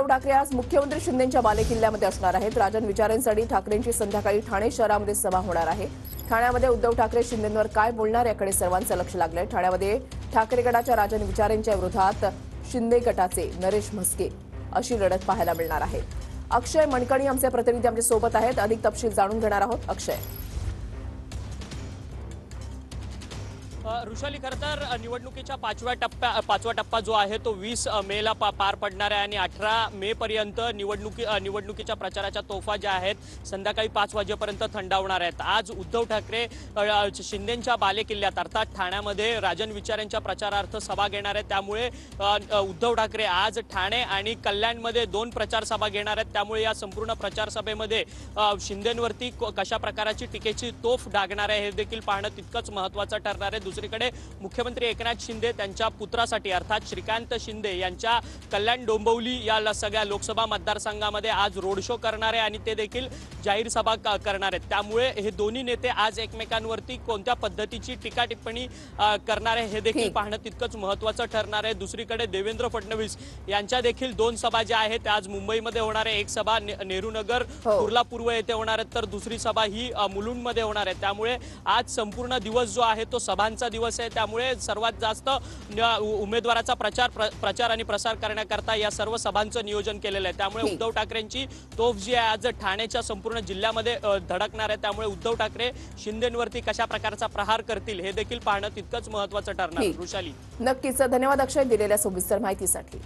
उद्धव ठाकरे आज मुख्यमंत्री शिंदेंच्या बालेकिल्ल्यामध्ये असणार आहेत। राजन विचारेंसाठी ठाकरेंची संध्याकाळी ठाणे शहरामध्ये सभा होणार आहे। ठाण्यामध्ये उद्धव ठाकरे शिंदेंवर काय बोलणार याकडे सर्वांचं लक्ष लागलंय। ठाण्यामध्ये ठाकरे गटाच्या राजन विचारेंच्या विरोधात शिंदे गटाचे नरेश म्हस्के अशी लढत पाहायला मिळणार आहे। अक्षय मणकणी आमचे प्रतिनिधी आमच्या सोबत आहेत। अधिक तपशील जाणून घेणार आहोत। अक्षय, ऋषाली, खरं तर निवडणुकीचा पाचवा टप्पा जो आहे तो 20 मेला पार पडणार आहे आणि 18 मे पर्यंत निवडणुकीच्या प्रचाराच्या तोफा ज्या आहेत संध्याकाळी 5 वाजेपर्यंत थंडावणार आहेत। आज उद्धव ठाकरे शिंदेंच्या बालेकिल्ल्यात अर्थात ठाण्यामध्ये राजन विचारेंच्या प्रचारार्थ सभा घेणार आहेत। त्यामुळे उद्धव ठाकरे आज ठाणे आणि कल्याणमध्ये 2 प्रचार सभा घेणार आहेत। त्यामुळे या संपूर्ण प्रचार सभेमध्ये शिंदेंवरती कशा प्रकारची टीकेची तोफ डागणार आहे हे देखील पाहणं तितकंच महत्त्वाचं ठरणार आहे। दुसरीकडे मुख्यमंत्री एकनाथ शिंदे त्यांच्या पुत्रासाठी अर्थात श्रीकांत शिंदे यांच्या कल्याण डोंबिवली या सगळ्या लोकसभा मतदारसंघामध्ये आज रोड शो करणार आहे आणि ते देखील जाहीर सभा करणार आहेत। त्यामुळे हे दोन्ही नेते आज एकमेकांवरती कोणत्या पद्धतीची टीका टिप्पणी करणार आहे हे देखील पाहणं तितकंच महत्त्वाचं ठरणार आहे। दुसरीकडे देवेंद्र फडणवीस यांच्या देखील 2 सभा ज्या आहेत आज मुंबईमध्ये होणार आहे। एक सभा नेहरू नगर कुर्ला पूर्व येथे होणार आहे तर दुसरी सभा ही मुलुंडमध्ये होणार आहे। त्यामुळे आज संपूर्ण दिवस जो आहे तो सभांचा दिवस आहे। त्यामुळे सर्वात जास्त उमेदवाराचा प्रचार आणि प्रसार करण्याकरता या सर्व सभांचं नियोजन केलेलं आहे। त्यामुळे उद्धव ठाकरेंची तोफ जी आहे आज ठाण्याच्या संपूर्ण जिल्ह्यामध्ये धडकणार आहे। त्यामुळे उद्धव ठाकरे शिंदेंवरती कशा प्रकारचा प्रहार करतील हे देखील पाहणं तितकंच महत्त्वाचं ठरणार। ऋषाली, नक्कीच धन्यवाद अक्षय दिलेल्या सविस्तर माहितीसाठी।